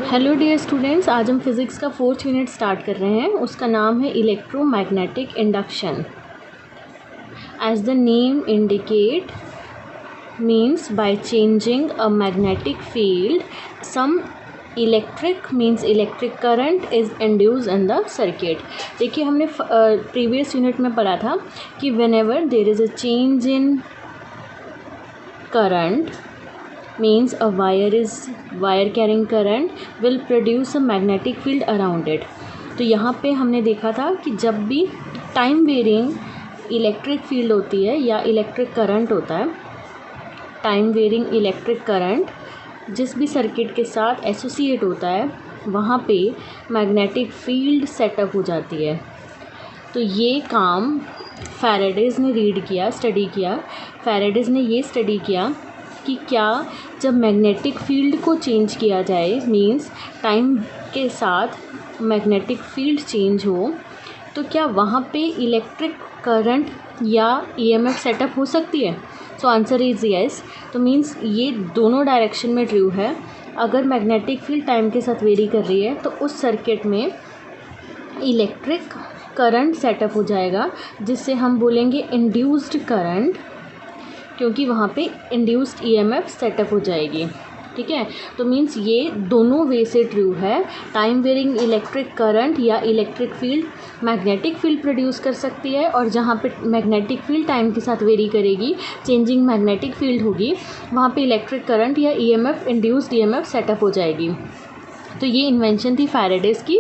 Hello dear students, आज हम physics का 4th यूनिट स्टार्ट कर रहे हैं। उसका नाम है electromagnetic induction. As the name indicate means by changing a magnetic field some electric means electric current is induce in the circuit. देखिए, हमने प्रीवियस यूनिट में पढ़ा था कि whenever there is a change in current means a wire carrying current will produce a magnetic field around it। तो यहाँ पे हमने देखा था कि जब भी टाइम वेरिंग इलेक्ट्रिक फील्ड होती है या इलेक्ट्रिक करंट होता है, टाइम वेरिंग इलेक्ट्रिक करंट जिस भी सर्किट के साथ एसोसिएट होता है वहाँ पे मैग्नेटिक फील्ड सेटअप हो जाती है। तो ये काम फैराडेज ने स्टडी किया। फैराडेज ने ये स्टडी किया कि क्या जब मैग्नेटिक फील्ड को चेंज किया जाए, मींस टाइम के साथ मैग्नेटिक फील्ड चेंज हो, तो क्या वहाँ पे इलेक्ट्रिक करंट या ईएमएफ सेटअप हो सकती है। So answer is yes. तो मींस ये दोनों डायरेक्शन में ट्रू है। अगर मैग्नेटिक फील्ड टाइम के साथ वेरी कर रही है तो उस सर्किट में इलेक्ट्रिक करंट सेटअप हो जाएगा, जिससे हम बोलेंगे इंड्यूस्ड करंट, क्योंकि वहाँ पे इंड्यूस्ड ईएमएफ सेटअप हो जाएगी। ठीक है, तो मींस ये दोनों वे से ट्रू है। टाइम वेरिंग इलेक्ट्रिक करंट या electric field magnetic field produce कर सकती है, और जहाँ पे मैग्नेटिक फील्ड टाइम के साथ वेरी करेगी, चेंजिंग मैग्नेटिक फील्ड होगी, वहाँ पे इलेक्ट्रिक करंट या ईएमएफ इंड्यूस्ड ईएमएफ सेटअप हो जाएगी। तो ये इन्वेंशन थी फैराडेज की।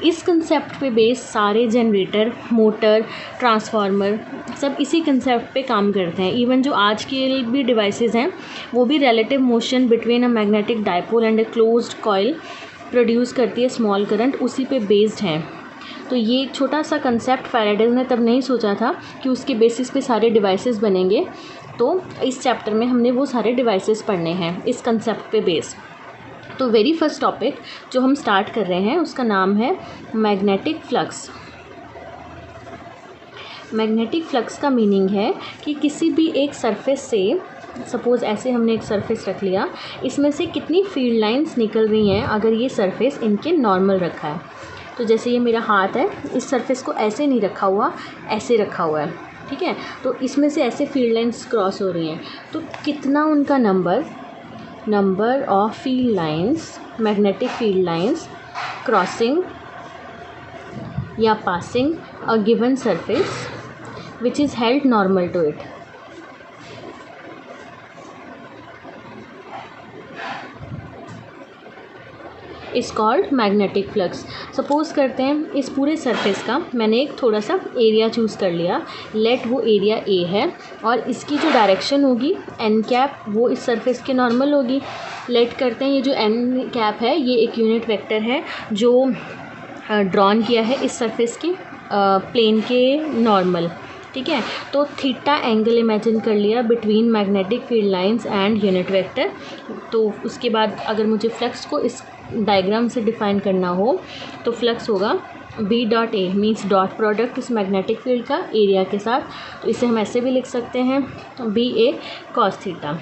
इस कंसेप्ट पे बेस सारे जनरेटर, मोटर, ट्रांसफार्मर सब इसी कंसेप्ट पे काम करते हैं। इवन जो आज के भी डिवाइसेस हैं वो भी relative motion between a magnetic dipole and a closed coil produce करती है स्मॉल करंट, उसी पे बेस्ड हैं। तो ये एक छोटा सा कंसेप्ट फैराडेज ने तब नहीं सोचा था कि उसके बेसिस पे सारे डिवाइसेस बनेंगे। तो इस चैप्टर में हमने वो सारे डिवाइसेस पढ़ने हैं इस कंसेप्ट पे बेस्ड। तो वेरी फर्स्ट टॉपिक जो हम स्टार्ट कर रहे हैं उसका नाम है मैग्नेटिक फ्लक्स। मैग्नेटिक फ्लक्स का मीनिंग है कि किसी भी एक सरफेस से, सपोज़ ऐसे हमने एक सरफेस रख लिया, इसमें से कितनी फील्ड लाइंस निकल रही हैं अगर ये सरफेस इनके नॉर्मल रखा है। तो जैसे ये मेरा हाथ है, इस सरफेस को ऐसे नहीं रखा हुआ, ऐसे रखा हुआ है। ठीक है, तो इसमें से ऐसे फील्ड लाइंस क्रॉस हो रही हैं, तो कितना उनका number of field lines, magnetic field lines crossing या passing a given surface which is held normal to it। Is called magnetic flux. Suppose करते हैं इस पूरे सरफेस का मैंने एक थोड़ा सा एरिया चूज़ कर लिया, लेट वो एरिया ए है, और इसकी जो डायरेक्शन होगी एन कैप वो इस सरफेस के नॉर्मल होगी। लेट करते हैं ये जो एन कैप है ये एक यूनिट वेक्टर है जो ड्रॉन किया है इस सरफेस के प्लेन के नॉर्मल। ठीक है, तो थीटा एंगल इमेजिन कर लिया between magnetic field lines and unit vector. तो उसके बाद अगर मुझे फ्लक्स को इस डायग्राम से डिफाइन करना हो तो फ्लक्स होगा B dot A, means dot product इस मैग्नेटिक फील्ड का एरिया के साथ। तो इसे हम ऐसे भी लिख सकते हैं बी ए कॉस थीटा।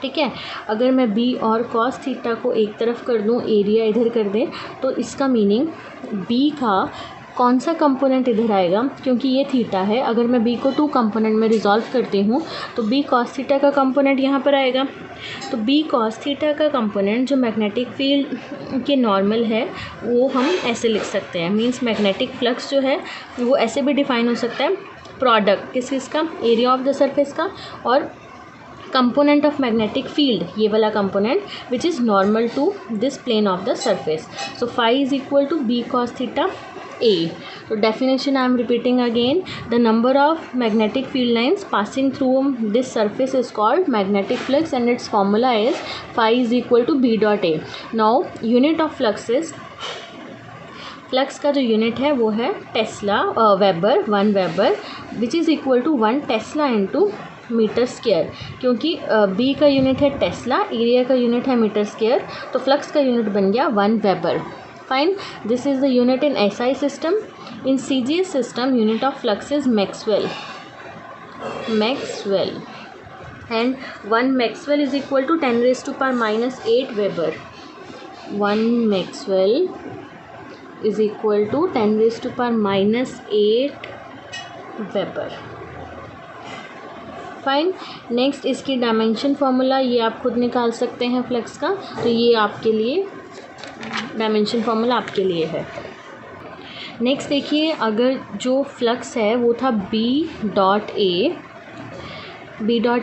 ठीक है, अगर मैं बी और कॉस थीटा को एक तरफ कर दूं, एरिया इधर कर दें, तो इसका मीनिंग बी का कौन सा कंपोनेंट इधर आएगा, क्योंकि ये थीटा है। अगर मैं बी को 2 कंपोनेंट में रिजॉल्व करती हूँ तो बी कॉस थीटा का कंपोनेंट यहाँ पर आएगा। तो बी कॉस थीटा का कंपोनेंट जो मैग्नेटिक फील्ड के नॉर्मल है वो हम ऐसे लिख सकते हैं। मींस मैग्नेटिक फ्लक्स जो है वो ऐसे भी डिफाइन हो सकता है, प्रोडक्ट किसका, एरिया ऑफ द सरफेस का, और कंपोनेंट ऑफ मैग्नेटिक फील्ड, ये वाला component which is normal to this plane of the surface. So phi is equal to B cos theta A। So definition I am repeating again, the number of magnetic field lines passing through this surface is called magnetic flux and its formula is phi is equal to B dot A। Now unit of flux is, flux का जो unit है वो है tesla weber, 1 weber which is equal to 1 tesla into metre square. क्योंकि B का unit है tesla, area का unit है मीटर स्क्वायर, तो फ्लक्स का यूनिट बन गया 1 weber. Fine, this is the unit in SI system. In CGS system, unit of flux is Maxwell, and 1 Maxwell is equal to 10⁻⁻8 Weber। 1 maxwell is equal to 10⁻⁻8 weber. Fine. Next इसकी dimension formula ये आप खुद निकाल सकते हैं flux का, तो ये आपके लिए डायमेंशन फार्मूला आपके लिए है। नेक्स्ट देखिए, अगर जो फ्लक्स है वो था B dot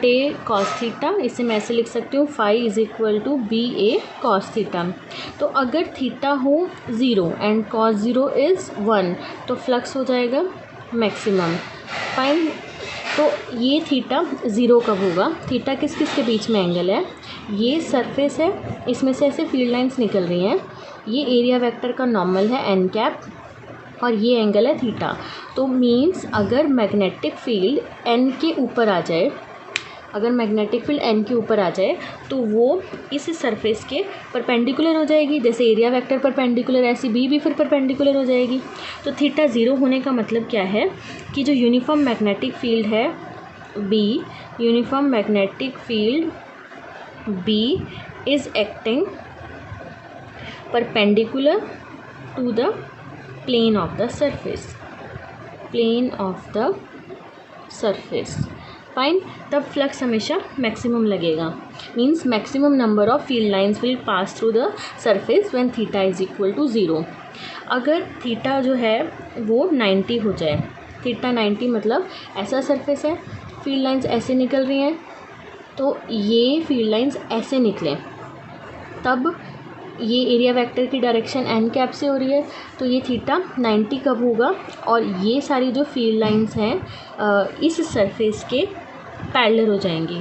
A cos theta, इसे मैं ऐसे लिख सकती हूँ phi is equal to B A cos theta. तो अगर थीटा हो 0 एंड कॉस 0 इज़ 1 तो फ्लक्स हो जाएगा मैक्सिमम। फाइन। तो ये थीटा 0 कब होगा? थीटा किस किस के बीच में एंगल है? ये सरफेस है, इसमें से ऐसे फील्ड लाइंस निकल रही हैं, ये एरिया वेक्टर का नॉर्मल है एन कैप, और ये एंगल है थीटा। तो मीन्स अगर मैग्नेटिक फील्ड एन के ऊपर आ जाए, अगर मैग्नेटिक फील्ड एन के ऊपर आ जाए तो वो इस सरफेस के परपेंडिकुलर हो जाएगी। जैसे एरिया वेक्टर परपेंडिकुलर, ऐसी बी भी फिर परपेंडिकुलर हो जाएगी। तो थीटा 0 होने का मतलब क्या है कि जो यूनिफॉर्म मैग्नेटिक फील्ड है B, uniform magnetic field B is acting perpendicular to the plane of the surface, plane of the surface. Fine. तब फ्लक्स हमेशा मैक्सिमम लगेगा, means maximum number of field lines will pass through the surface when theta is equal to 0। अगर theta जो है वो 90 हो जाए, theta 90 मतलब ऐसा सरफेस है, फील्ड लाइंस ऐसे निकल रही हैं, तो ये फील्ड लाइंस ऐसे निकलें, तब ये एरिया वेक्टर की डायरेक्शन एन कैप से हो रही है, तो ये थीटा 90 कब होगा? और ये सारी जो फील्ड लाइंस हैं इस सरफेस के पैरेलल हो जाएंगी,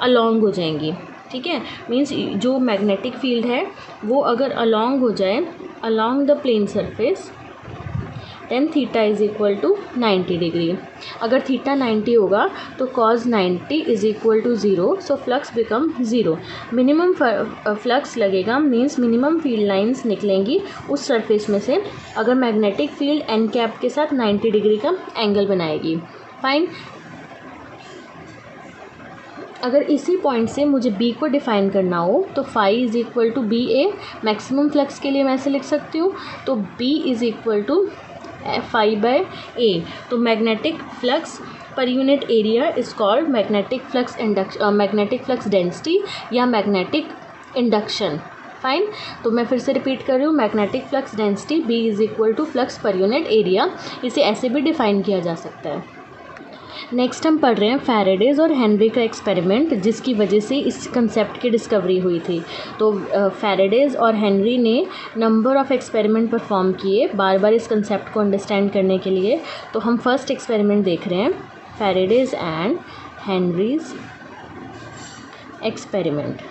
अलोंग हो जाएंगी। ठीक है, मीन्स जो मैग्नेटिक फील्ड है वो अगर अलोंग हो जाए, along the plane surface, then theta is equal to 90 degree. अगर थीटा 90 होगा तो cos 90 is equal to 0, so flux become 0। Minimum flux लगेगा, मीन्स मिनिमम फील्ड लाइंस निकलेंगी उस सरफेस में से अगर मैग्नेटिक फील्ड एन कैप के साथ 90 डिग्री का एंगल बनाएगी। फाइन। अगर इसी पॉइंट से मुझे बी को डिफाइन करना हो तो phi is equal to B A, maximum flux के लिए मैं ऐसे लिख सकती हूँ, तो B is equal to phi by A. तो magnetic flux per unit area is called magnetic flux density या मैग्नेटिक इंडक्शन। फाइन। तो मैं फिर से रिपीट कर रही हूँ, magnetic flux density B is equal to flux per unit area, इसे ऐसे भी डिफाइन किया जा सकता है। नेक्स्ट हम पढ़ रहे हैं फैराडेज और हेनरी का एक्सपेरिमेंट, जिसकी वजह से इस कंसेप्ट की डिस्कवरी हुई थी। तो फैराडेज और हेनरी ने नंबर ऑफ़ एक्सपेरिमेंट परफॉर्म किए बार बार इस कंसेप्ट को अंडरस्टैंड करने के लिए। तो हम फर्स्ट एक्सपेरिमेंट देख रहे हैं, फैराडेज एंड हेनरीज एक्सपेरिमेंट।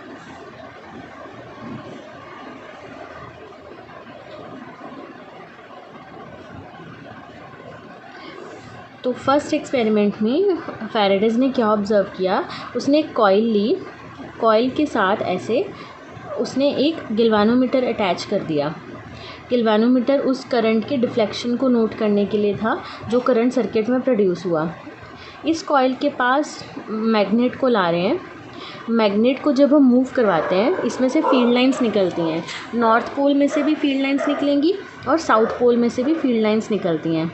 तो फर्स्ट एक्सपेरिमेंट में फैराडेज ने क्या ऑब्ज़र्व किया, उसने एक कॉइल ली, कॉइल के साथ ऐसे उसने एक गैल्वेनोमीटर अटैच कर दिया। गैल्वेनोमीटर उस करंट के डिफ्लेक्शन को नोट करने के लिए था जो करंट सर्किट में प्रोड्यूस हुआ। इस कॉइल के पास मैग्नेट को ला रहे हैं, मैग्नेट को जब हम मूव करवाते हैं इसमें से फील्ड लाइंस निकलती हैं, नॉर्थ पोल में से भी फील्ड लाइंस निकलेंगी और साउथ पोल में से भी फील्ड लाइंस निकलती हैं,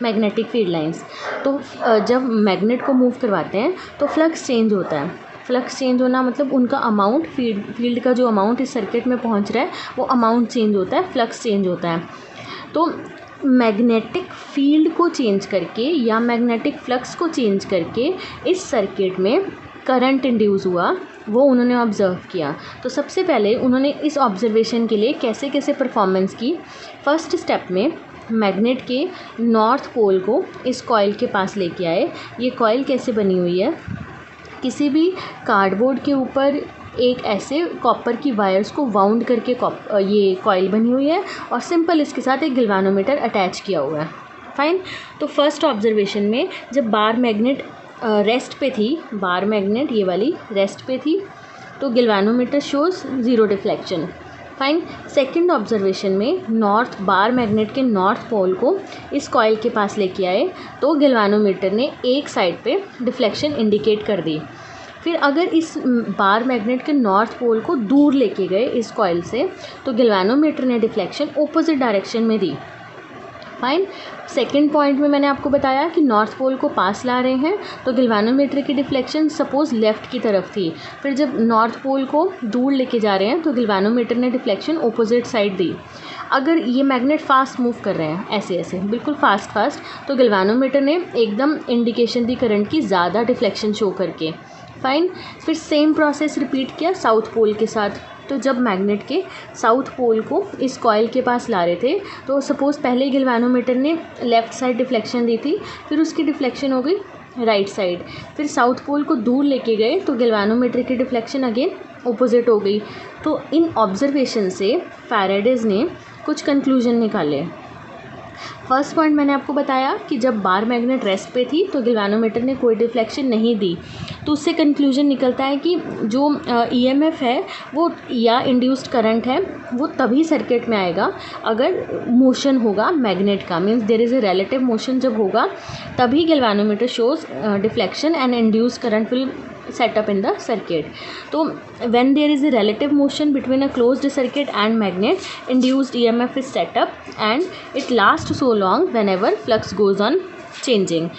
मैग्नेटिक फील्ड लाइंस। तो जब मैग्नेट को मूव करवाते हैं तो फ्लक्स चेंज होता है। फ्लक्स चेंज होना मतलब उनका अमाउंट, फील्ड का जो अमाउंट इस सर्किट में पहुंच रहा है वो अमाउंट चेंज होता है, फ्लक्स चेंज होता है। तो मैग्नेटिक फील्ड को चेंज करके या मैग्नेटिक फ्लक्स को चेंज करके इस सर्किट में करंट इंड्यूस हुआ, वो उन्होंने ऑब्ज़र्व किया। तो सबसे पहले उन्होंने इस ऑब्जर्वेशन के लिए कैसे कैसे परफॉर्मेंस की। फर्स्ट स्टेप में मैग्नेट के नॉर्थ पोल को इस कॉइल के पास लेके आए। ये कॉइल कैसे बनी हुई है, किसी भी कार्डबोर्ड के ऊपर एक ऐसे कॉपर की वायर्स को वाउंड करके ये कॉइल बनी हुई है और सिंपल इसके साथ एक गैल्वेनोमीटर अटैच किया हुआ है। फाइन। तो फर्स्ट ऑब्जर्वेशन में जब बार मैग्नेट रेस्ट पे थी, बार मैग्नेट ये वाली रेस्ट पे थी, तो galvanometer shows zero deflection. Fine. Second observation में नॉर्थ बार मैग्नेट के नॉर्थ पोल को इस कॉइल के पास लेके आए तो गैल्वेनोमीटर ने एक साइड पे डिफ्लेक्शन इंडिकेट कर दी। फिर अगर इस बार मैग्नेट के नॉर्थ पोल को दूर लेके गए इस कॉइल से, तो गैल्वेनोमीटर ने डिफ्लेक्शन ऑपोजिट डायरेक्शन में दी। फाइन। सेकंड पॉइंट में मैंने आपको बताया कि नॉर्थ पोल को पास ला रहे हैं, तो गैल्वेनोमीटर की डिफ्लेक्शन सपोज लेफ़्ट की तरफ थी। फिर जब नॉर्थ पोल को दूर लेके जा रहे हैं तो गैल्वेनोमीटर ने डिफ्लेक्शन ऑपोजिट साइड दी। अगर ये मैग्नेट फास्ट मूव कर रहे हैं ऐसे ऐसे बिल्कुल फास्ट, तो गैल्वेनोमीटर ने एकदम इंडिकेशन दी करंट की ज़्यादा डिफ्लेक्शन शो करके। फाइन। फिर सेम प्रोसेस रिपीट किया साउथ पोल के साथ। तो जब मैग्नेट के साउथ पोल को इस कॉइल के पास ला रहे थे, तो सपोज़ पहले गैल्वेनोमीटर ने लेफ़्ट साइड डिफ्लेक्शन दी थी, फिर उसकी डिफ्लेक्शन हो गई राइट साइड। फिर साउथ पोल को दूर लेके गए तो गैल्वेनोमीटर की डिफ्लेक्शन अगेन ऑपोजिट हो गई। तो इन ऑब्जर्वेशन से फैराडेज ने कुछ कंक्लूजन निकाले। फर्स्ट पॉइंट मैंने आपको बताया कि जब बार मैग्नेट रेस्ट पे थी तो गैल्वेनोमीटर ने कोई डिफ्लेक्शन नहीं दी, तो उससे कंक्लूजन निकलता है कि जो ईएमएफ है वो या इंड्यूस्ड करंट है वो तभी सर्किट में आएगा अगर मोशन होगा मैग्नेट का, means there is a relative motion जब होगा तभी galvanometer shows deflection and induced current will set up in the circuit. So when there is a relative motion between a closed circuit and magnet, induced EMF is set up and it lasts so long whenever flux goes on changing.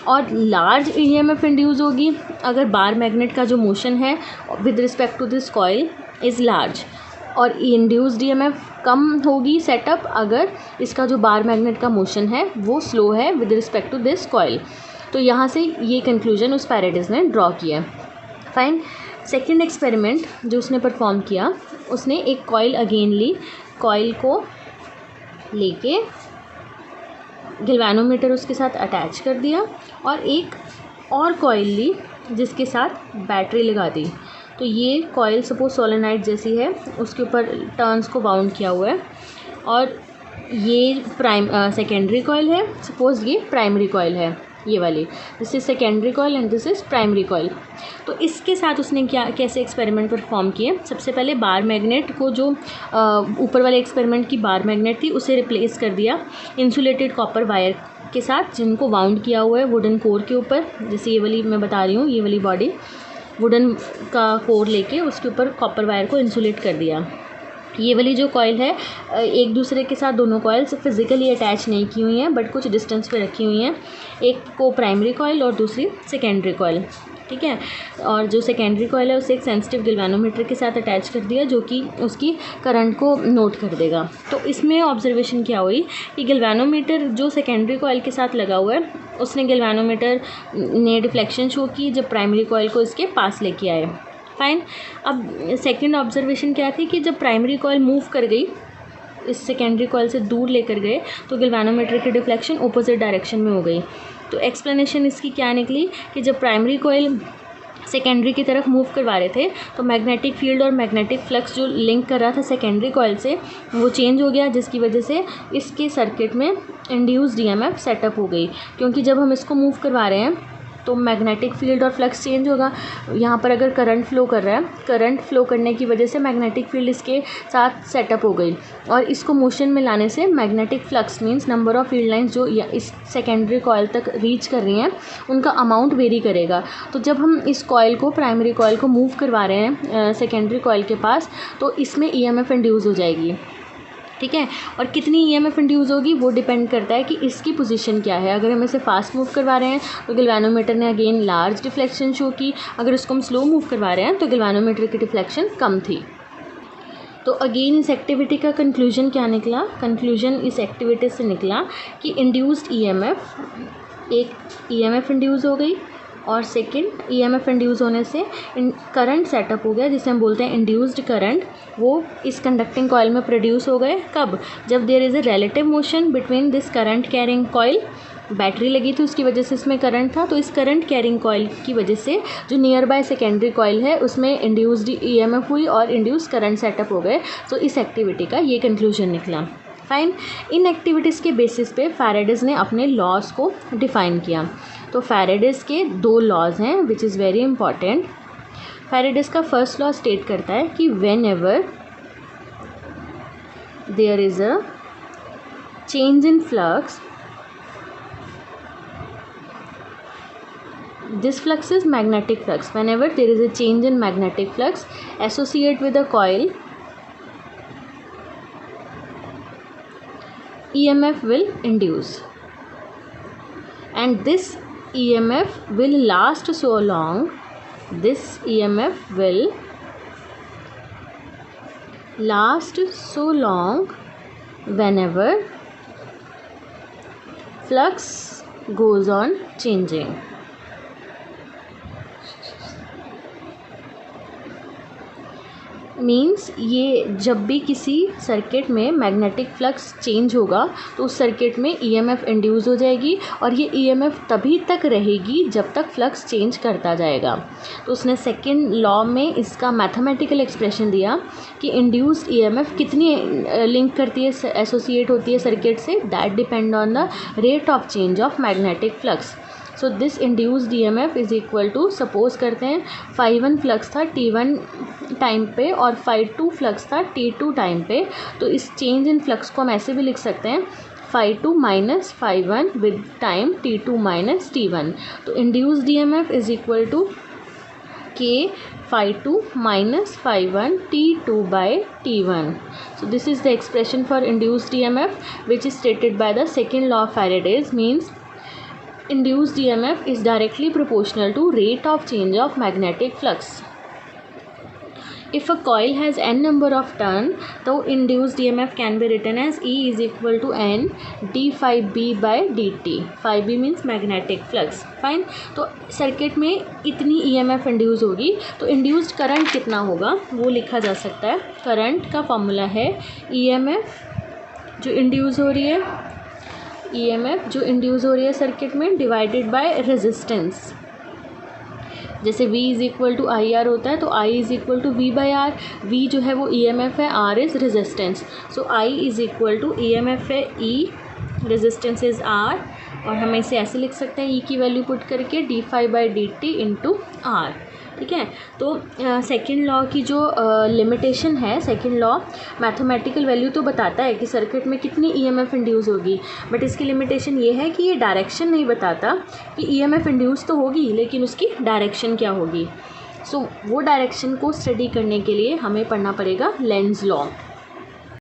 और large EMF induce होगी अगर बार magnet का जो motion है with respect to this coil is large, और induced EMF कम होगी सेटअप अगर इसका जो बार मैग्नेट का मोशन है वो स्लो है with respect to this coil. तो यहाँ से ये कंक्लूजन उस फैराडेज ने ड्रॉ किया। फाइन। सेकंड एक्सपेरिमेंट जो उसने परफॉर्म किया, उसने एक कॉइल अगेन ली, कॉइल को लेके गैल्वेनोमीटर उसके साथ अटैच कर दिया और एक और कॉइल ली जिसके साथ बैटरी लगा दी। तो ये कॉइल सपोज सोलेनाइड जैसी है, उसके ऊपर टर्न्स को बाउंड किया हुआ है और ये सेकेंडरी कॉइल है, सपोज ये प्राइमरी कॉइल है ये वाली, this is secondary coil and this is primary coil. तो इसके साथ उसने कैसे एक्सपेरिमेंट परफॉर्म किए। सबसे पहले बार मैग्नेट को जो ऊपर वाले एक्सपेरिमेंट की बार मैग्नेट थी उसे रिप्लेस कर दिया इंसुलेटेड कॉपर वायर के साथ, जिनको वाउंड किया हुआ है वुडन कोर के ऊपर। जैसे ये वाली मैं बता रही हूँ, ये वाली बॉडी वुडन का कोर लेके उसके ऊपर कॉपर वायर को इंसुलेट कर दिया। ये वाली जो कॉइल है एक दूसरे के साथ दोनों कॉइल्स फिज़िकली अटैच नहीं की हुई हैं बट कुछ डिस्टेंस पे रखी हुई हैं, एक को प्राइमरी कॉइल और दूसरी सेकेंडरी कॉइल। ठीक है। और जो सेकेंडरी कॉइल है उसे एक सेंसिटिव गैल्वेनोमीटर के साथ अटैच कर दिया जो कि उसकी करंट को नोट कर देगा। तो इसमें ऑब्जर्वेशन क्या हुई कि गैल्वेनोमीटर जो सेकेंडरी कॉइल के साथ लगा हुआ है उसने गैल्वेनोमीटर ने डिफ्लेक्शन शो की जब प्राइमरी कॉइल को इसके पास लेके आए। फाइन। अब सेकंड ऑब्जर्वेशन क्या थी कि जब प्राइमरी कॉइल मूव कर गई इस सेकेंडरी कॉइल से दूर लेकर गए तो गैल्वेनोमीटर की डिफ्लेक्शन ऑपोजिट डायरेक्शन में हो गई। तो एक्सप्लेनेशन इसकी क्या निकली कि जब प्राइमरी कॉइल सेकेंडरी की तरफ मूव करवा रहे थे तो मैग्नेटिक फील्ड और मैग्नेटिक फ्लक्स जो लिंक कर रहा था सेकेंडरी कॉइल से वो चेंज हो गया, जिसकी वजह से इसके सर्किट में इंड्यूस्ड EMF सेटअप हो गई। क्योंकि जब हम इसको मूव करवा रहे हैं तो मैग्नेटिक फील्ड और फ्लक्स चेंज होगा। यहाँ पर अगर करंट फ्लो कर रहा है, करंट फ्लो करने की वजह से मैग्नेटिक फील्ड इसके साथ सेटअप हो गई और इसको मोशन में लाने से magnetic flux means number of field lines जो इस सेकेंडरी कॉइल तक रीच कर रही हैं उनका अमाउंट वेरी करेगा। तो जब हम इस कॉइल को प्राइमरी कॉइल को मूव करवा रहे हैं सेकेंडरी कॉइल के पास तो इसमें EMF इंड्यूस हो जाएगी। ठीक है। और कितनी EMF इंड्यूस होगी वो डिपेंड करता है कि इसकी पोजीशन क्या है। अगर हम इसे फास्ट मूव करवा रहे हैं तो गैल्वेनोमीटर ने अगेन लार्ज डिफ्लेक्शन शो की, अगर इसको हम स्लो मूव करवा रहे हैं तो गैल्वेनोमीटर की डिफ्लेक्शन कम थी। तो अगेन इस एक्टिविटी का कंक्लूजन क्या निकला, कंक्लूजन इस एक्टिविटी से निकला कि इंड्यूस्ड EMF एक EMF इंड्यूस हो गई और सेकंड EMF इंड्यूस होने से करंट सेटअप हो गया जिसे हम बोलते हैं इंड्यूस्ड करंट, वो इस कंडक्टिंग कॉइल में प्रोड्यूस हो गए। कब? जब there is a relative motion between this current carrying coil, battery लगी थी उसकी वजह से इसमें करंट था, तो इस करंट कैरिंग कॉइल की वजह से जो नियर बाय सेकेंडरी कॉइल है उसमें इंड्यूस्ड EMF हुई और इंड्यूस करंट सेटअप हो गए। तो इस एक्टिविटी का ये कंक्लूजन निकला। फाइन। इन एक्टिविटीज़ के बेसिस पे फैराडेज ने अपने लॉज को डिफ़ाइन किया। तो फैराडेज के 2 लॉज हैं which is very important. Faraday's का फर्स्ट लॉ स्टेट करता है कि whenever there is a change in flux This flux is magnetic flux. Whenever there is a change in magnetic flux associated with a coil, EMF will induce, and this EMF will last so long. This EMF will last so long whenever flux goes on changing. Means ये जब भी किसी circuit में magnetic flux change होगा तो उस circuit में EMF induce हो जाएगी और ये ईएमएफ तभी तक रहेगी जब तक फ्लक्स चेंज करता जाएगा। तो उसने सेकंड लॉ में इसका मैथमेटिकल एक्सप्रेशन दिया कि इंड्यूस्ड ईएमएफ कितनी लिंक करती है, एसोसिएट होती है सर्किट से, that depend on the rate of change of magnetic flux. So this induced EMF is equal to, suppose करते हैं φ1 फ्लक्स था t1 टाइम पे और φ2 फ्लक्स था t2 टाइम पे, तो इस चेंज इन फ्लक्स को हम ऐसे भी लिख सकते हैं φ2 minus φ1 with time t2 minus t1। तो induced EMF is equal to k φ2 minus φ1 t2 by t1. So this is the expression for induced EMF which is stated by the second law of Faraday's. Means induced EMF is directly proportional to rate of change of magnetic flux. If a coil has n number of turn, तो induced EMF can be written as E is equal to n d phi b by dt. Phi b means magnetic flux. Fine. तो circuit में इतनी EMF induce होगी तो induced current कितना होगा वो लिखा जा सकता है। करंट का फॉर्मूला है EMF जो इंड्यूस हो रही है, EMF जो इंड्यूस हो रही है सर्किट में डिवाइडेड बाय रेजिस्टेंस। जैसे V is equal to I R होता है तो I is equal to V by R. V जो है वो EMF है, R is resistance. So I is equal to EMF है E, रेजिस्टेंस इज़ R, और हम इसे ऐसे लिख सकते हैं E की वैल्यू पुट करके d phi by d t into R. ठीक है। तो सेकेंड लॉ की जो लिमिटेशन है, सेकेंड लॉ मैथमेटिकल वैल्यू तो बताता है कि सर्किट में कितनी ईएमएफ इंड्यूस होगी, बट इसकी लिमिटेशन ये है कि ये डायरेक्शन नहीं बताता कि ईएमएफ इंड्यूस तो होगी लेकिन उसकी डायरेक्शन क्या होगी। सो वो डायरेक्शन को स्टडी करने के लिए हमें पढ़ना पड़ेगा लेंज लॉ।